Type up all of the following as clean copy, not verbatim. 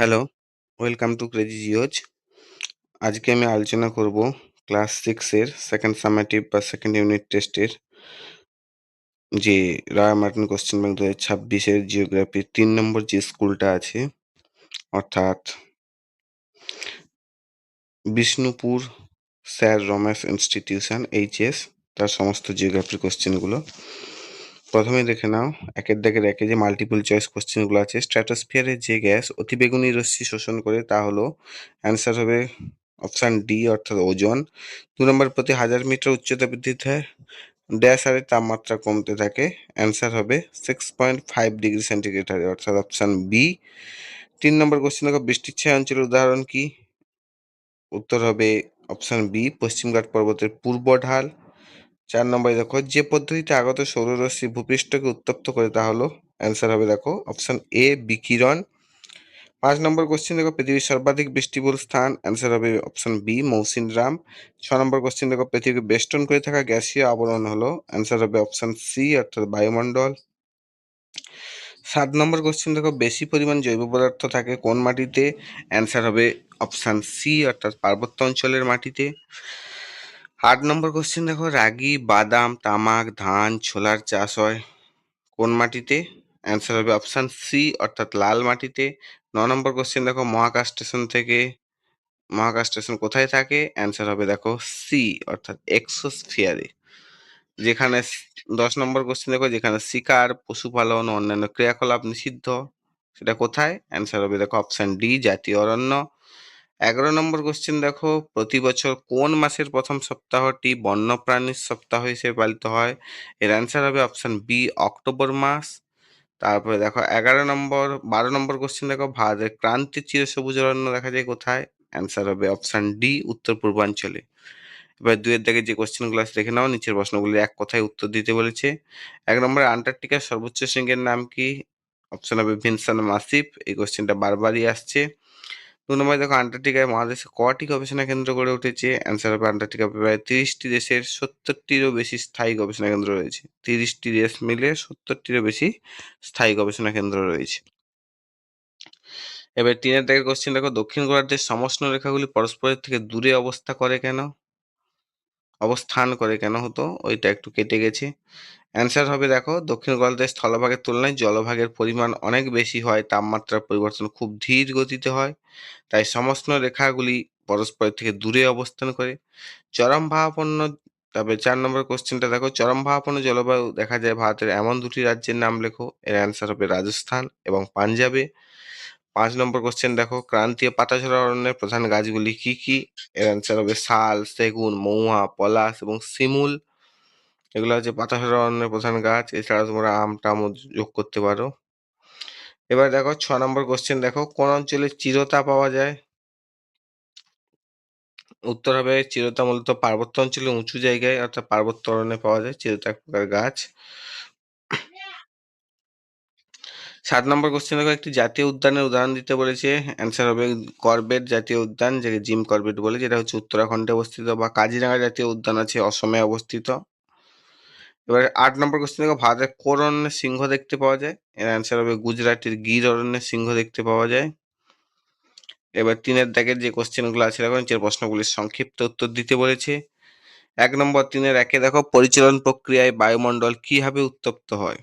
Hello, welcome to crazy geos. আজকে আমি আলোচনা করব ক্লাস 6-এর সেকেন্ড সামেটিভ বা সেকেন্ড ইউনিট টেস্টের যে রয় মার্টিন কোশ্চেন ব্যাংক 2026-এর জিওগ্রাফির 3 নম্বর যে স্কুলটা আছে, অর্থাৎ Bishnupur sir Ramesh institution HS, তার সমস্ত জিওগ্রাফির কোশ্চেনগুলো। প্রথমে দেখে নাও একের দাগের একে যে মাল্টিপল চয়েস কোশ্চেনগুলো আছে। স্ট্র্যাটোস্ফিয়ারে যে গ্যাস অতিবেগুনি রশ্মি শোষণ করে তা হলো, অ্যান্সার হবে অপশান ডি অর্থাৎ ওজোন। 2 নম্বর, প্রতি 1000 মিটার উচ্চতা বৃদ্ধিতে ড্যাশ হারে তাপমাত্রা কমতে থাকে, অ্যান্সার হবে 6.5 ডিগ্রি সেন্টিগ্রেড হারে অর্থাৎ অপশান বি। 3 নম্বর কোশ্চেন দেখো, বৃষ্টির ছায়া অঞ্চলের উদাহরণ কি? উত্তর হবে অপশান বি, পশ্চিমঘাট পর্বতের পূর্ব ঢাল। 4 নম্বরে দেখো, যে পদ্ধতিতে আগত সৌররশ্মি ভূপৃষ্ঠকে উত্তপ্ত করে তা হলো, অ্যান্সার হবে দেখো অপশান এ, বিকিরণ। 5 নম্বর কোশ্চেন দেখো, পৃথিবীর সর্বাধিক বৃষ্টিবহুল স্থান, অ্যান্সার হবে অপশান বি, মৌসিনরাম। 6 নম্বর কোশ্চেন দেখো, পৃথিবীকে বেষ্টন করে থাকা গ্যাসীয় আবরণ হলো, অ্যান্সার হবে অপশান সি অর্থাৎ বায়ুমণ্ডল। 7 নম্বর কোশ্চেন দেখো, বেশি পরিমাণ জৈব পদার্থ থাকে কোন মাটিতে, অ্যান্সার হবে অপশান সি অর্থাৎ পার্বত্য অঞ্চলের মাটিতে। 8 নম্বর কোশ্চেন দেখো, রাগি, বাদাম, তামাক, ধান, ছোলার চাষ হয় কোন মাটিতে, অ্যান্সার হবে অপশান সি অর্থাৎ লাল মাটিতে। 9 নম্বর কোশ্চেন দেখো, মহাকাশ স্টেশন কোথায় থাকে, অ্যান্সার হবে দেখো সি অর্থাৎ এক্সোস্ফিয়ারে। যেখানে 10 নম্বর কোশ্চেন দেখো, যেখানে শিকার, পশুপালন ও অন্যান্য ক্রিয়াকলাপ নিষিদ্ধ, সেটা কোথায়, অ্যান্সার হবে দেখো অপশান ডি, জাতীয় অরণ্য। 11 নম্বর কোশ্চেন দেখো, প্রতি বছর কোন মাসের প্রথম সপ্তাহটি বন্যপ্রাণীর সপ্তাহ হিসেবে পালিত হয়, এর অ্যান্সার হবে অপশান বি, অক্টোবর মাস। তারপরে দেখো 12 নম্বর কোশ্চেন দেখো, ভারতের ক্রান্তীয় চিরসবুজ অরণ্য দেখা যায় কোথায়, অ্যান্সার হবে অপশান ডি, উত্তর পূর্বাঞ্চলে। এবার 2-এর দাগে যে কোশ্চেনগুলো আছে দেখে নাও, নিচের প্রশ্নগুলি এক কথায় উত্তর দিতে বলেছে। 1 নম্বরে, আন্টার্কটিকার সর্বোচ্চ শৃঙ্গের নাম কি, অপশন হবে ভিনসন মাসিফ। এই কোশ্চেনটা বারবারই আসছে। 2 নম্বরে দেখো, আন্টার্কটিকায় মহাদেশে কটি গবেষণা কেন্দ্র গড়ে উঠেছে, অ্যান্সার হবে আন্টার্কটিকা প্রায় 30টি দেশের 70টিরও বেশি স্থায়ী গবেষণা কেন্দ্র রয়েছে। 30টি দেশ মিলে 70টিরও বেশি স্থায়ী গবেষণা কেন্দ্র রয়েছে। এবার 3-এর দাগের কোশ্চেন দেখো, দক্ষিণ গোলার্ধের সমষ্ণ রেখাগুলি পরস্পরের থেকে দূরে অবস্থান করে কেন হতো, ওইটা একটু কেটে গেছে। অ্যান্সার হবে দেখো, দক্ষিণ গোলার্ধের স্থলভাগের তুলনায় জলভাগের পরিমাণ অনেক বেশি হয়, তাপমাত্রার পরিবর্তন খুব ধীর গতিতে হয়, তাই সমষ্ণ রেখাগুলি পরস্পরের থেকে দূরে অবস্থান করে। চরম ভাবাপন্ন তবে 4 নম্বর কোশ্চেনটা দেখো, চরম ভাবাপন্ন জলবায়ু দেখা যায় ভারতের এমন দুটি রাজ্যের নাম লেখো, এর অ্যান্সার হবে রাজস্থান এবং পাঞ্জাবে। 5 নম্বর কোশ্চেন দেখো, ক্রান্তীয় পাতাঝরা অরণ্যের প্রধান গাছগুলি কি কি, এর অ্যান্সার হবে শাল, সেগুন, মহুয়া, পলাশ এবং শিমুল। এগুলো হচ্ছে পাতাঝরা অরণ্যের প্রধান গাছ। এছাড়া তোমরা আম টামও যোগ করতে পারো। এবার দেখো 6 নম্বর কোশ্চেন দেখো, কোন অঞ্চলে চিরতা পাওয়া যায়, উত্তর হবে চিরতা মূলত পার্বত্য অঞ্চলে উঁচু জায়গায় অর্থাৎ পার্বত্য অরণ্যে পাওয়া যায়। চিরতা এক প্রকার গাছ। 7 নম্বর কোশ্চেন দেখো, একটি জাতীয় উদ্যানের উদাহরণ দিতে বলেছে, অ্যান্সার হবে করবেট জাতীয় উদ্যান, যাকে জিম করবেট বলে, যেটা হচ্ছে উত্তরাখণ্ডে অবস্থিত। বা কাজিরাঙা জাতীয় উদ্যান আছে অসমে অবস্থিত। এবার 8 নম্বর কোশ্চেন দেখো, ভারতের কোন অরণ্যে সিংহ দেখতে পাওয়া যায়, এর অ্যান্সার হবে গুজরাটের গির অরণ্যে সিংহ দেখতে পাওয়া যায়। এবার 3-এর দাগের যে কোশ্চেনগুলো আছে দেখো, নিচের প্রশ্নগুলির সংক্ষিপ্ত উত্তর দিতে বলেছে। 1 নম্বর, 3-এর একে দেখো, পরিচালন প্রক্রিয়ায় বায়ুমণ্ডল কিভাবে উত্তপ্ত হয়,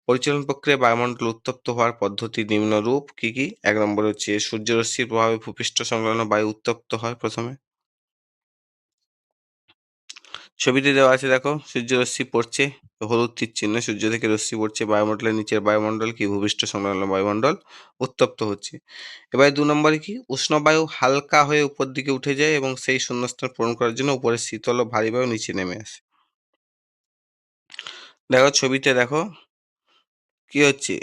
পরিচালন প্রক্রিয়ায় বায়ুমণ্ডল উত্তপ্ত হওয়ার পদ্ধতি নিম্নরূপ কি কি। 1 নম্বর হচ্ছে সূর্যরশ্মির প্রভাবে ভূপৃষ্ঠ সংলগ্ন বায়ু উত্তপ্ত হয় প্রথমে। ছবিতে দেওয়া আছে দেখো, সূর্যরশ্মি পড়ছে, হলুদ তীর চিহ্ন, সূর্য থেকে রশ্মি পড়ছে বায়ুমণ্ডলের নিচের বায়ুমণ্ডল কি, ভূপৃষ্ঠ সংলগ্ন বায়ুমণ্ডল উত্তপ্ত হচ্ছে। এবার 2 নম্বরে কি, উষ্ণ বায়ু হালকা হয়ে উপর দিকে উঠে যায় এবং সেই শূন্যস্থান পূরণ করার জন্য উপরে শীতল ও ভারী বায়ু নিচে নেমে আসে। দেখো ছবিতে দেখো কি হচ্ছে,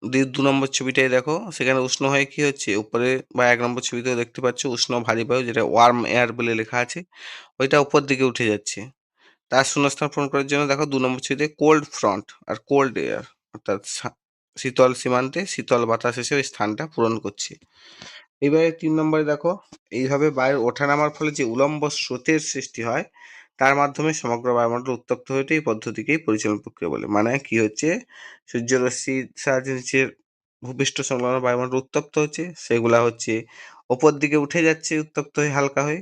2 নম্বর ছবিটাই দেখো, সেখানে উষ্ণ হয়ে কি হচ্ছে উপরে, বা 1 নম্বর ছবিতেও দেখতে পাচ্ছ উষ্ণ ভারী বায়ু, যেটা ওয়ার্ম এয়ার বলে লেখা আছে, ওইটা উপর দিকে উঠে যাচ্ছে। তার শূন্যস্থান পূরণ করার জন্য দেখো 2 নম্বর ছবিতে কোল্ড ফ্রন্ট আর কোল্ড এয়ার অর্থাৎ শীতল সীমান্তে শীতল বাতাস এসে ওই স্থানটা পূরণ করছে। এবারে 3 নম্বরে দেখো, এইভাবে বায়ুর ওঠানামার ফলে যে উলম্ব স্রোতের সৃষ্টি হয়, তার মাধ্যমে সমগ্র বায়ুমণ্ডল উত্তপ্ত হয়ে এই পদ্ধতিকেই পরিচালন প্রক্রিয়া বলে। মানে কি হচ্ছে, সূর্যরশ্মির সাহায্যে নিচের ভূপৃষ্ঠ সংলগ্ন বায়ুমণ্ডল উত্তপ্ত হচ্ছে, সেগুলা হচ্ছে ওপর দিকে উঠে যাচ্ছে উত্তপ্ত হয়ে হালকা হয়ে,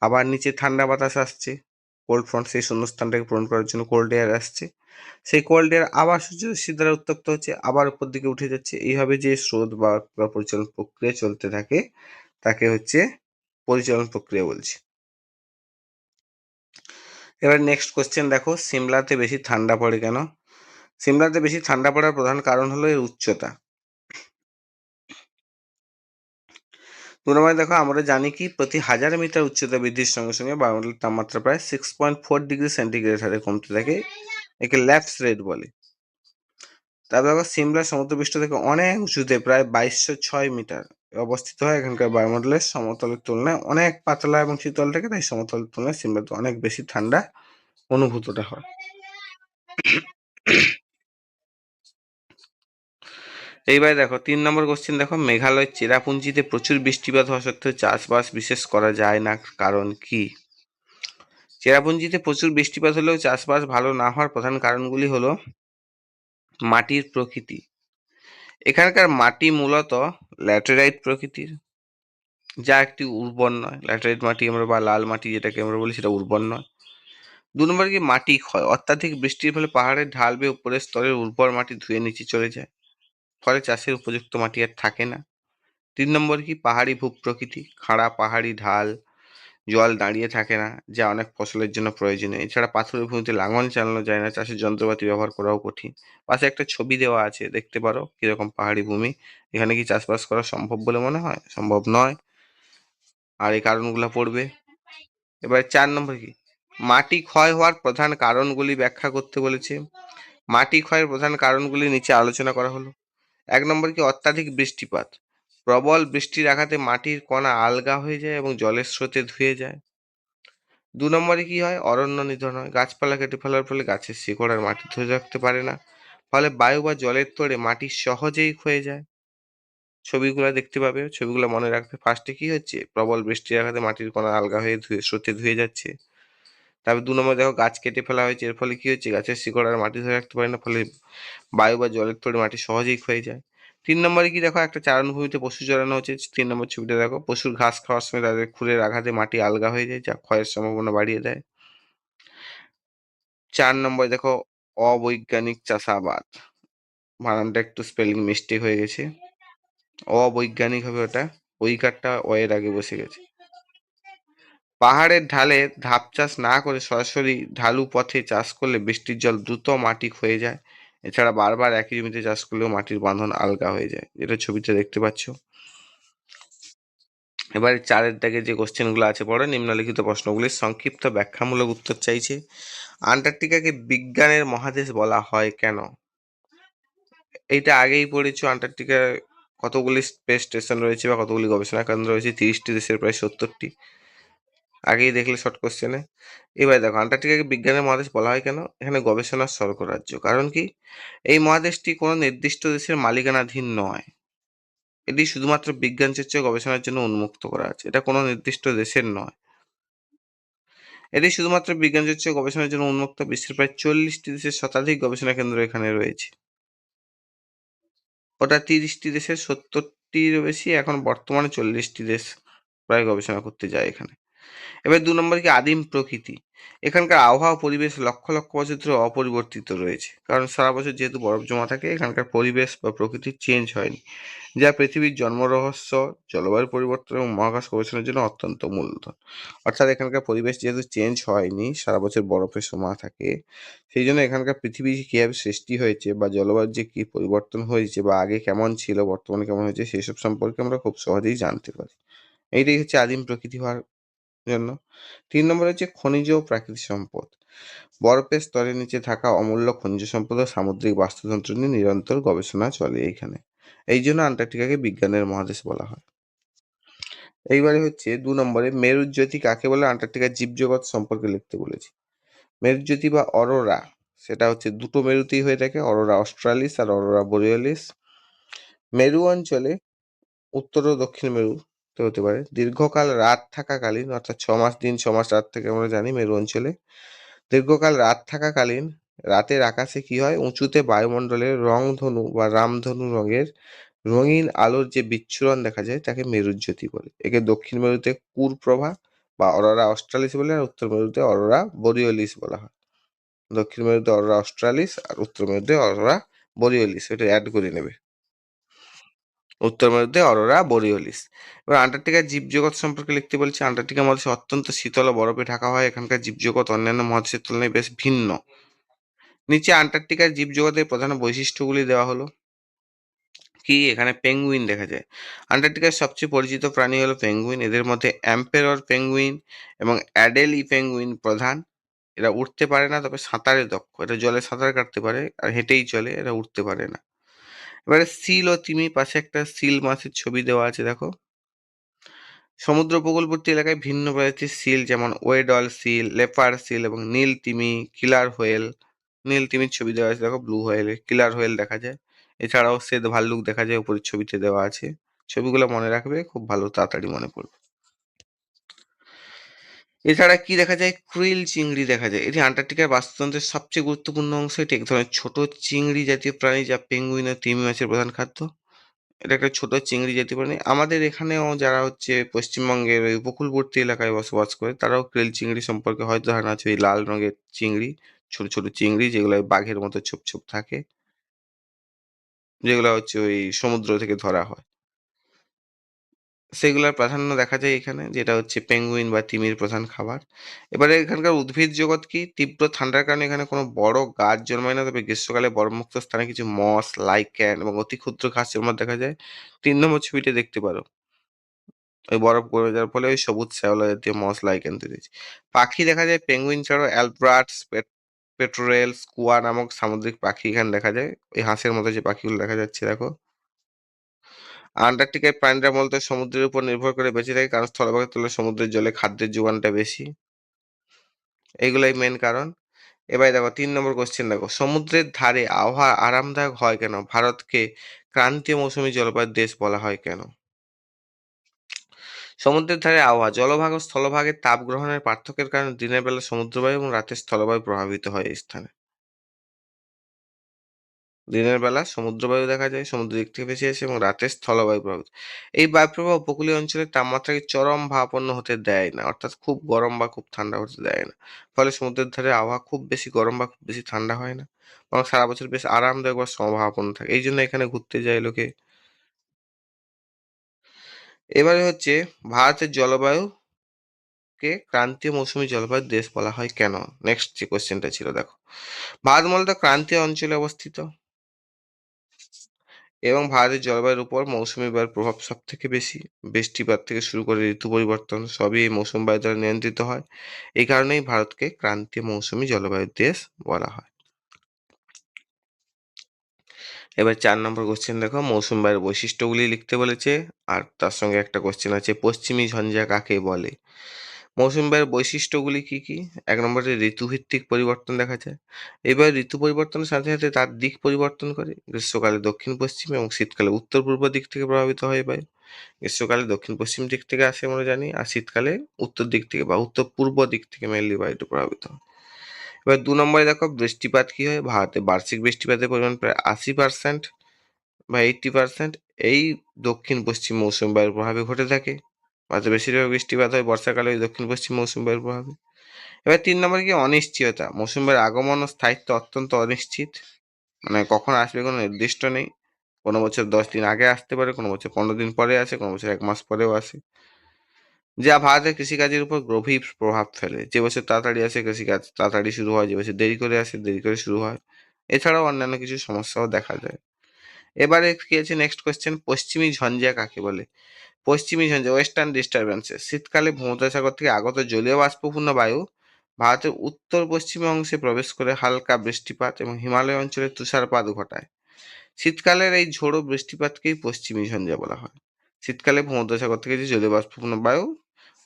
আবার নিচে ঠান্ডা বাতাস আসছে, কোল্ড ফ্রন্ট সেই শূন্যস্থানটাকে পূরণ করার জন্য কোল্ড এয়ার আসছে, সেই কোল্ড এয়ার আবার সূর্যরশ্মির দ্বারা উত্তপ্ত হচ্ছে, আবার উপর দিকে উঠে যাচ্ছে। এইভাবে যে স্রোত বা পরিচালন প্রক্রিয়া চলতে থাকে তাকে হচ্ছে পরিচালন প্রক্রিয়া বলছি। এবার নেক্সট কোশ্চেন দেখো, সিমলাতে বেশি ঠান্ডা পড়ে কেন? সিমলাতে বেশি ঠান্ডা পড়ার প্রধান কারণ হলো এর উচ্চতা। 2 নম্বরে দেখো, আমরা জানি কি প্রতি 1000 মিটার উচ্চতা বৃদ্ধির সঙ্গে সঙ্গে বায়ুমণ্ডলের তাপমাত্রা প্রায় 6.4 ডিগ্রি সেন্টিগ্রেড হারে কমতে থাকে, একে ল্যাপস রেট বলে। তারপর দেখো, সিমলা সমুদ্রপৃষ্ঠ থেকে অনেক উঁচুতে প্রায় 2206 মিটার অবস্থিত হয়। এখানকার বায়ুমণ্ডলের সমতলের তুলনায় অনেক পাতলা এবং শীতল থাকে, তাই সমতলের তুলনায় সিমলাতে অনেক বেশি ঠান্ডা অনুভূতটা হয়। এইবার দেখো 3 নম্বর কোশ্চেন দেখো, মেঘালয়ের চেরাপুঞ্জিতে প্রচুর বৃষ্টিপাত হওয়া সত্ত্বেও চাষবাস বিশেষ করা যায় না, কারণ কি? চেরাপুঞ্জিতে প্রচুর বৃষ্টিপাত হলেও চাষবাস ভালো না হওয়ার প্রধান কারণগুলি হলো মাটির প্রকৃতি। এখানকার মাটি মূলত ল্যাটেরাইট প্রকৃতির, যা একটি উর্বর নয়। ল্যাটেরাইট মাটি আমরা বা লাল মাটি যেটাকে আমরা বলি, সেটা উর্বর নয়। 2 নম্বর কি, মাটি ক্ষয়। অত্যাধিক বৃষ্টির ফলে পাহাড়ের ঢাল বেয়ে উপরের স্তরের উর্বর মাটি ধুয়ে নিচে চলে যায়, ফলে চাষের উপযুক্ত মাটি আর থাকে না। 3 নম্বর কি, পাহাড়ি ভূপ্রকৃতি। খাড়া পাহাড়ি ঢাল, জল দাঁড়িয়ে থাকে না, যা অনেক ফসলের জন্য প্রয়োজনীয়। এছাড়া পাথুরে ভূমিতে লাঙল চালানো যায় না, চাষের যন্ত্রপাতি ব্যবহার করাও কঠিন। পাশে একটা ছবি দেওয়া আছে, দেখতে পারো কিরকম পাহাড়ি ভূমি। এখানে কি চাষবাস করা সম্ভব বলে মনে হয়? সম্ভব নয়। আর এই কারণগুলো পড়বে। এবার 4 নম্বর কি, মাটি ক্ষয় হওয়ার প্রধান কারণগুলি ব্যাখ্যা করতে বলেছে। মাটি ক্ষয়ের প্রধান কারণগুলি নিচে আলোচনা করা হলো। 1 নম্বর কি, অত্যাধিক বৃষ্টিপাত। প্রবল বৃষ্টির আঘাতে মাটির কণা আলগা হয়ে যায় এবং জলের স্রোতে ধুয়ে যায়। 2 নম্বরে কি হয়, অরণ্য নিধন হয়। গাছপালা কেটে ফেলার ফলে গাছের শিকড় আর মাটি ধরে রাখতে পারে না, ফলে বায়ু বা জলের তোড়ে মাটি সহজেই ক্ষয়ে যায়। ছবিগুলো দেখতে পাবে, ছবিগুলো মনে রাখবে। ফার্স্টে কি হচ্ছে, প্রবল বৃষ্টির আঘাতে মাটির কণা আলগা হয়ে স্রোতে ধুয়ে যাচ্ছে। তারপর 2 নম্বর দেখো, গাছ কেটে ফেলা হয়েছে, এর ফলে কি হচ্ছে, গাছের শিকড় আর মাটি ধরে রাখতে পারে না, ফলে বায়ু বা জলের তোড়ে মাটি সহজেই ক্ষয়ে যায়। 3 নম্বরে কি দেখো, একটা চারণভূমিতে পশু চড়ানো হচ্ছে। 3 নম্বর ছবিটা দেখো, পশুর ঘাস খাওয়ার সময় তাদের খুরের আঘাতে মাটি আলগা হয়ে যায়, যা ক্ষয়ের সম্ভাবনা বাড়িয়ে দেয়। 4 নম্বরে দেখো, অবৈজ্ঞানিক চাষাবাদ। বানানটা একটু স্পেলিং মিস্টেক হয়ে গেছে, অবৈজ্ঞানিক হবে ওটা, ওই কারটা অ এর আগে বসে গেছে। পাহাড়ের ঢালে ধাপ চাষ না করে সরাসরি ঢালু পথে চাষ করলে বৃষ্টির জল দ্রুত মাটি ক্ষয়ে যায়। এছাড়া বারবার একই জমিতে চাষ করলেও মাটির বাঁধন আলগা হয়ে যায়, যেটা ছবিতে দেখতে পাচ্ছ। এবারে 4 দাগে যে কোশ্চেনগুলো আছে পড়ো। নিম্নলিখিত প্রশ্নগুলির সংক্ষিপ্ত ব্যাখ্যামূলক উত্তর চাইছে। আন্টার্কটিকাকে বিজ্ঞানের মহাদেশ বলা হয় কেন? এইটা আগেই পড়েছো। আন্টার্কটিকার কতগুলি স্পেস স্টেশন রয়েছে বা কতগুলি গবেষণা কেন্দ্র রয়েছে? 30টি দেশের প্রায় 70টি। আগেই দেখলে শর্ট কোশ্চেনে। এবার দেখো, আন্টার্কটিকাকে বিজ্ঞানের মহাদেশ বলা হয় কেন? এখানে গবেষণার স্বর্গরাজ্য। কারণ কি, এই মহাদেশটি কোনো নির্দিষ্ট দেশের মালিকানাধীন নয়। এটি শুধুমাত্র বিজ্ঞান চর্চা ও গবেষণার জন্য উন্মুক্ত করা আছে। এটা কোনো নির্দিষ্ট দেশের নয়। এটি শুধুমাত্র বিজ্ঞান চর্চা ও গবেষণার জন্য উন্মুক্ত। বিশ্বের প্রায় 40টি দেশের শতাধিক গবেষণা কেন্দ্র এখানে রয়েছে। ওটা 30টি দেশের 70টির বেশি, এখন বর্তমানে 40টি দেশ প্রায় গবেষণা করতে যায় এখানে। এবার 2 নম্বর কি, আদিম প্রকৃতি। এখানকার আবহাওয়া পরিবেশ লক্ষ লক্ষ বছর ধরে অপরিবর্তিত রয়েছে, কারণ সারা বছর যেহেতু বরফ জমা থাকে, এখানকার পরিবেশ বা প্রকৃতির চেঞ্জ হয়নি, যা পৃথিবীর জন্ম রহস্য, জলবায়ু পরিবর্তন এবং মহাকাশ গবেষণার জন্য অত্যন্ত মূলধন। অর্থাৎ এখানকার পরিবেশ যেহেতু চেঞ্জ হয়নি, সারা বছর বরফে সমা থাকে, সেই জন্য এখানকার পৃথিবী কীভাবে সৃষ্টি হয়েছে বা জলবায়ুর যে কী পরিবর্তন হয়েছে বা আগে কেমন ছিল বর্তমানে কেমন হয়েছে, সেই সব সম্পর্কে আমরা খুব সহজেই জানতে পারি। এইটাই হচ্ছে আদিম প্রকৃতি হওয়ার জন্য। 3 নম্বর হচ্ছে খনিজ ও প্রাকৃতিক সম্পদ। বরফের স্তরের নিচে থাকা অমূল্য খনিজ সম্পদ ও সামুদ্রিক বাস্তুতন্ত্র নিয়ে নিরন্তর গবেষণা চলে এইখানে। এই জন্য আন্টার্কটিকাকে বিজ্ঞানের মহাদেশ বলা হয়। এইবারে হচ্ছে 2 নম্বরে, মেরুজ্যোতি কাকে বলে? আন্টার্কটিকার জীবজগৎ সম্পর্কে লিখতে বলেছি। মেরুজ্যোতি বা অরোরা, সেটা হচ্ছে দুটো মেরুতেই হয়ে থাকে, অরোরা অস্ট্রালিস আর অরোরা বোরিয়ালিস। মেরু অঞ্চলে উত্তর ও দক্ষিণ মেরুতে হতে পারে। দীর্ঘকাল রাত থাকাকালীন, অর্থাৎ 6 মাস দিন 6 মাস রাত থেকে আমরা জানি মেরু অঞ্চলে। দীর্ঘকাল রাত থাকাকালীন রাতের আকাশে কি হয়, উঁচুতে বায়ুমণ্ডলে রংধনু বা রামধনু রঙের রঙিন আলোর যে বিচ্ছুরণ দেখা যায় তাকে মেরুজ্যোতি বলে। একে দক্ষিণ মেরুতে কুরপ্রভা বা অরোরা অস্ট্রালিস বলে, আর উত্তর মেরুতে অরোরা বোরিওলিস বলা হয়। দক্ষিণ মেরুতে অরোরা অস্ট্রালিস আর উত্তর মেরুতে অরোরা বোরিওলিস, এটা অ্যাড করে নেবে। উত্তর মেরুতে অরোরা বোরিওলিস। এবার আন্টার্কটিকার জীবজগৎ সম্পর্কে লিখতে বলছে। আন্টার্কটিকা মহাদেশ অত্যন্ত শীতল ও বরফে ঢাকা হয়। এখানকার জীবজগৎ অন্যান্য মহাদেশের তুলনায় বেশ ভিন্ন। নিচে আন্টার্কটিকার জীবজগতের প্রধান বৈশিষ্ট্যগুলি দেওয়া হলো। কি, এখানে পেঙ্গুইন দেখা যায়। আন্টার্কটিকার সবচেয়ে পরিচিত প্রাণী হলো পেঙ্গুইন। এদের মধ্যে এম্পেরর পেঙ্গুইন এবং অ্যাডেলি পেঙ্গুইন প্রধান। এরা উঠতে পারে না, তবে সাঁতারে দক্ষ। এটা জলে সাঁতার কাটতে পারে আর হেঁটেই চলে, এরা উঠতে পারে না। এবারে সিল ও তিমি, পাশে একটা সিল মাছের ছবি দেওয়া আছে দেখো। সমুদ্র উপকূলবর্তী এলাকায় ভিন্ন প্রজাতির সিল যেমন ওয়েডল সিল, লেপার সিল এবং নীল তিমি, কিলার হোয়েল। নীল তিমির ছবি দেওয়া আছে দেখো, ব্লু হোয়েল, কিলার হোয়েল দেখা যায়। এছাড়াও শ্বেত ভাল্লুক দেখা যায়, উপরের ছবিতে দেওয়া আছে। ছবিগুলো মনে রাখবে, খুব ভালো, তাড়াতাড়ি মনে পড়বে। এছাড়া কি দেখা যায়, ক্রিল চিংড়ি দেখা যায়। এটি আন্টার্কটিকার বাস্তুতন্ত্রের সবচেয়ে গুরুত্বপূর্ণ অংশ। এটি এক ধরনের ছোট চিংড়ি জাতীয় প্রাণী যা পেঙ্গুইন ও তিমি মাছের প্রধান খাদ্য। এটা একটা ছোট চিংড়ি জাতীয় প্রাণী। আমাদের এখানেও যারা হচ্ছে পশ্চিমবঙ্গের ওই উপকূলবর্তী এলাকায় বসবাস করে, তারাও ক্রিল চিংড়ি সম্পর্কে হয়তো ধারণা আছে। ওই লাল রঙের চিংড়ি, ছোট ছোট চিংড়ি, যেগুলো বাঘের মতো ছোপ ছোপ থাকে, যেগুলো হচ্ছে ওই সমুদ্র থেকে ধরা হয়। সেগুলার প্রাধান্য দেখা যায় এখানে, যেটা হচ্ছে পেঙ্গুইন বা তিমির প্রধান খাবার। এবারে এখানকার উদ্ভিদ জগৎ কি, তীব্র ঠান্ডার কারণে এখানে কোনো বড় গাছ জন্মায় না, তবে গ্রীষ্মকালে বরফমুক্ত স্থানে কিছু মস, লাইকেন এবং অতি ক্ষুদ্র ঘাস জন্মাতে দেখা যায়। 3 নম্বর ছবিটা দেখতে পারো। ওই বরফ গলে যাওয়ার ফলে ওই সবুজ শ্যাওলা জাতীয় মস, লাইকেন তৈরি হয়েছে। পাখি দেখা যায় পেঙ্গুইন ছাড়াও অ্যালবাট্রস, পেট্রোরেল, স্কুয়া নামক সামুদ্রিক পাখি এখানে দেখা যায়। ওই হাঁসের মতো যে পাখিগুলো দেখা যাচ্ছে দেখো। আন্টার্কটিকায় প্রাণীরা মূলত সমুদ্রের উপর নির্ভর করে বেঁচে থাকে, কারণ স্থলভাগের তুলনায় সমুদ্রের জলে খাদ্যের যোগানটা বেশি। এইগুলাই মেন কারণ। এবারে দেখো 3 নম্বর কোশ্চেন দেখো, সমুদ্রের ধারে আবহাওয়া আরামদায়ক হয় কেন? ভারতকে ক্রান্তীয় মৌসুমী জলবায়ুর দেশ বলা হয় কেন? সমুদ্রের ধারে আবহাওয়া জলভাগ ও স্থলভাগের তাপ গ্রহণের পার্থক্যের কারণে দিনের বেলা সমুদ্রবায়ু এবং রাতের স্থলবায়ু প্রভাবিত হয় এই স্থানে। দিনের বেলা সমুদ্রবায়ু দেখা যায়, সমুদ্র দিক থেকে ভেসে আসে, এবং রাতে স্থলবায়ু প্রভাবিত। এই বায়ুপ্রবাহ উপকূলীয় অঞ্চলের তাপমাত্রাকে চরম ভাবাপন্ন হতে দেয় না, অর্থাৎ খুব গরম বা খুব ঠান্ডা হতে দেয় না। ফলে সমুদ্রের ধারে আবহাওয়া খুব বেশি গরম বা খুব বেশি ঠান্ডা হয় না, বরং সারা বছর বেশ আরামদায়ক বা সমভাবাপন্ন থাকে। এই জন্য এখানে ঘুরতে যায় লোকে। এবারে হচ্ছে, ভারতের জলবায়ুকে ক্রান্তীয় মৌসুমী জলবায়ুর দেশ বলা হয় কেন? নেক্সট যে কোশ্চেনটা ছিল দেখো, ভারত মূলত ক্রান্তীয় অঞ্চলে অবস্থিত এবং ভারতের জলবায়ুর উপর মৌসুমী বায়ুর প্রভাব সব থেকে বেশি। বৃষ্টিপাত থেকে শুরু করে ঋতু পরিবর্তন সবই এই মৌসুমী বায়ু দ্বারা নিয়ন্ত্রিত হয়। এই কারণেই ভারতকে ক্রান্তীয় মৌসুমী জলবায়ুর দেশ বলা হয়। এবার 4 নম্বর কোশ্চেন দেখো, মৌসুমী বায়ুর বৈশিষ্ট্যগুলি লিখতে বলেছে, আর তার সঙ্গে একটা কোশ্চেন আছে, পশ্চিমী ঝঞ্ঝা কাকে বলে? মৌসুমী বায়ুর বৈশিষ্ট্যগুলি কি কি? 1 নম্বরে ঋতুভিত্তিক পরিবর্তন দেখা যায়। এবার ঋতু পরিবর্তনের সাথে সাথে তার দিক পরিবর্তন করে। গ্রীষ্মকালে দক্ষিণ পশ্চিম এবং শীতকালে উত্তর পূর্ব দিক থেকে প্রভাবিত হয় বায়ু। গ্রীষ্মকালে দক্ষিণ পশ্চিম দিক থেকে আসে আমরা জানি, আর শীতকালে উত্তর দিক থেকে বা উত্তর পূর্ব দিক থেকে মেনলি বায়ুটা প্রভাবিত হয়। এবার 2 নম্বরে দেখো, বৃষ্টিপাত কি হয়? ভারতে বার্ষিক বৃষ্টিপাতের পরিমাণ প্রায় 80% বা 80% এই দক্ষিণ পশ্চিম মৌসুমী বায়ুর প্রভাবে ঘটে থাকে। ভারতে বেশিরভাগ বৃষ্টিপাত হয় বর্ষাকালে ওই দক্ষিণ পশ্চিম মৌসুমী বায়ুর প্রভাবে। এবার 3 নম্বরে কি, অনিশ্চয়তা। মৌসুমী বায়ুর আগমন ও স্থায়িত্ব অত্যন্ত অনিশ্চিত, মানে কখন আসবে কোনো নির্দিষ্ট নেই। কোনো বছর 10 দিন আগে আসতে পারে, কোনো বছর 15 দিন পরে আসে, কোনো বছর 1 মাস পরেও আসে, যা ভারতের কৃষিকাজের উপর গভীর প্রভাব ফেলে। যে বছর তাড়াতাড়ি আসে কৃষিকাজ তাড়াতাড়ি শুরু হয়, যে বছর দেরি করে আসে দেরি করে শুরু হয়। এছাড়াও অন্যান্য কিছু সমস্যাও দেখা যায়। এবারে কি আছে, নেক্সট কোয়েশ্চেন, পশ্চিমী ঝঞ্ঝা কাকে বলে? পশ্চিমী ঝঞ্ঝা, ওয়েস্টার্ন ডিস্টারবেন্সেস, শীতকালে ভূমধ্যসাগর থেকে আগত জলীয় বাষ্পপূর্ণ বায়ু ভারতের উত্তর পশ্চিমী অংশে প্রবেশ করে হালকা বৃষ্টিপাত এবং হিমালয় অঞ্চলে তুষারপাত ঘটায়। শীতকালের এই ঝোড়ো বৃষ্টিপাতকেই পশ্চিমী ঝঞ্ঝা বলা হয়। শীতকালে ভূমধ্যসাগর থেকে যে জলীয় বাষ্পপূর্ণ বায়ু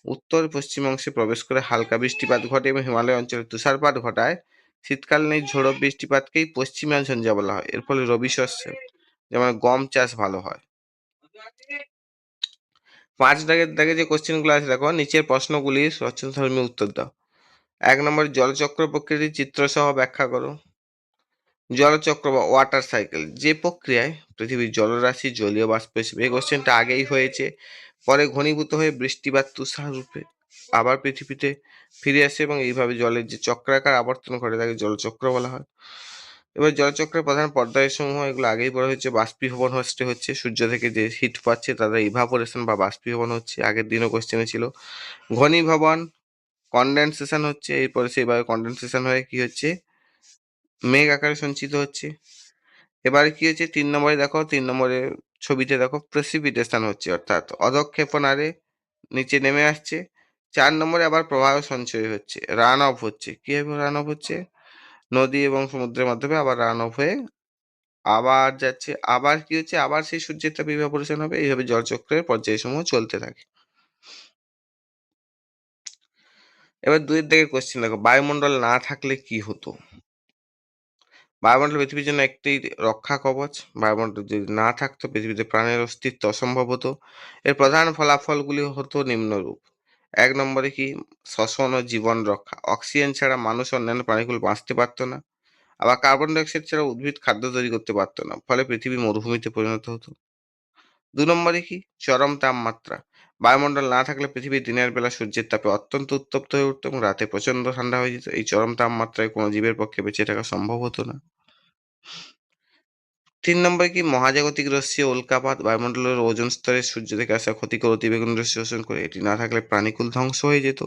উত্তর পশ্চিম অংশে প্রবেশ করে হালকা বৃষ্টিপাত ঘটে এবং হিমালয় অঞ্চলে তুষারপাত ঘটায়, শীতকালীন এই ঝোড়ো বৃষ্টিপাতকেই পশ্চিমা ঝঞ্ঝা বলা হয়। এর ফলে রবি শস্যে যেমন গম চাষ ভালো হয়। 5 দাগের দাগে যে কোশ্চেন গুলো আছে দেখো, নিচের প্রশ্নগুলির রচনাধর্মী উত্তর দাও। 1 নম্বর, জলচক্র প্রকৃতির চিত্র সহ ব্যাখ্যা করো। জলচক্র বা ওয়াটার সাইকেল যে প্রক্রিয়ায় পৃথিবীর জলরাশি জলীয় বাষ্প হিসেবে, এই কোশ্চেনটা আগেই হয়েছে, পরে ঘনীভূত হয়ে বৃষ্টি বা তুষার রূপে আবার পৃথিবীতে ফিরে আসে এবং এইভাবে জলের যে চক্রাকার আবর্তন ঘটে তাকে জলচক্র বলা হয়। এবার জলচক্রের প্রধান পর্যায়সমূহ এগুলো আগেই বলা হয়েছে। বাষ্পীভবন হচ্ছে সূর্য থেকে যে হিট পাচ্ছে তাদের ইভাপোরেশন বা বাষ্পীভবন হচ্ছে, আগের দিনও কোশ্চেনে ছিল। ঘনীভবন কনডেনসেশন হচ্ছে, এরপরে সেইভাবে কনডেনসেশন হয়ে কি হচ্ছে, মেঘ আকারে সঞ্চিত হচ্ছে। এবারে কি হচ্ছে 3 নম্বরে দেখো, 3 নম্বরে ছবিতে দেখো প্রেসিপিটেশন হচ্ছে, অর্থাৎ অধঃক্ষেপণ আরে নিচে নেমে আসছে। 4 নম্বরে আবার প্রবাহ সঞ্চয় হচ্ছে, রান অফ হচ্ছে। কিভাবে রান অফ হচ্ছে, নদী এবং সমুদ্রের মাধ্যমে আবার রান অফ হয়ে আবার যাচ্ছে, আবার কি হচ্ছে, আবার সেই সূর্যের তাপে ইভাপোরেশন হবে। এইভাবে জলচক্রের পর্যায়সমূহ চলতে থাকে। এবার 2-এর দিকে কোশ্চেন দেখো, বায়ুমণ্ডল না থাকলে কি হতো। বায়ুমণ্ডল পৃথিবীর জন্য একটি রক্ষা কবচ। বায়ুমণ্ডল যদি না থাকতো পৃথিবীতে প্রাণের অস্তিত্ব অসম্ভব হতো। এর প্রধান ফলাফলগুলি হতো নিম্নরূপ। 1 নম্বরে কি, শ্বসন ও জীবন রক্ষা। অক্সিজেন ছাড়া মানুষ অন্যান্য প্রাণীগুলো বাঁচতে পারতো না। আবার কার্বন ডাইঅক্সাইড ছাড়া উদ্ভিদ খাদ্য তৈরি করতে পারতো না, ফলে পৃথিবী মরুভূমিতে পরিণত হতো। 2 নম্বরে কি, চরম তাপমাত্রা। বায়ুমণ্ডল না থাকলে পৃথিবী দিনের বেলা সূর্যের তাপে অত্যন্ত উত্তপ্ত হয়ে উঠতো এবং রাতে প্রচন্ড ঠান্ডা হয়ে যেত। এই চরম তাপমাত্রায় কোনো জীবের পক্ষে বেঁচে থাকা সম্ভব হতো না। 3 নম্বরে কি, মহাজাগতিক রশ্মি ও উল্কাপাত। বায়ুমণ্ডলের ওজোন স্তরে সূর্য থেকে আসা ক্ষতিকর অতিবেগুনি রশ্মি শোষণ করে। এটি না থাকলে প্রাণীকুল ধ্বংস হয়ে যেত।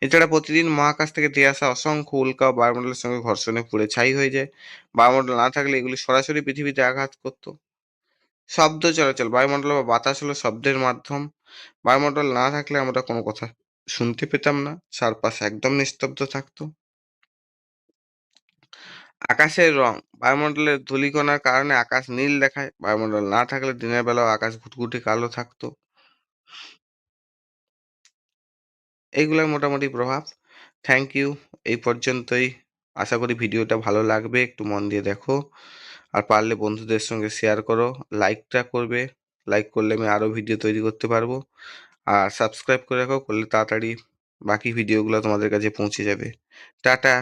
এছাড়া প্রতিদিন মহাকাশ থেকে ধেয়ে আসা অসংখ্য উল্কা ও বায়ুমণ্ডলের সঙ্গে ঘর্ষণে পুড়ে ছাই হয়ে যায়। বায়ুমণ্ডল না থাকলে এগুলি সরাসরি পৃথিবীতে আঘাত করত। শব্দ চলাচল। বায়ুমণ্ডল বা বাতাস হলো শব্দের মাধ্যম। বায়ুমণ্ডল না থাকলে আমরা কোনো কথা শুনতে পেতাম না, চারপাশে একদম নিস্তব্ধ থাকতো। আকাশের রং। বায়ুমণ্ডলের ধূলিকণার কারণে আকাশ নীল দেখায়। বায়ুমণ্ডল না থাকলে দিনের বেলাও আকাশ ঘুটঘুটে কালো থাকতো। এইগুলাই মোটামুটি প্রভাব। Thank you. এই পর্যন্তই। আশা করি ভিডিওটা ভালো লাগবে, একটু মন দিয়ে দেখো। আর পারলে বন্ধুদের সঙ্গে শেয়ার করো, লাইকটা করবে। লাইক করলে আমি আরও ভিডিও তৈরি করতে পারবো। আর সাবস্ক্রাইব করে রাখো, করলে তাড়াতাড়ি বাকি ভিডিওগুলো তোমাদের কাছে পৌঁছে যাবে। টাটা।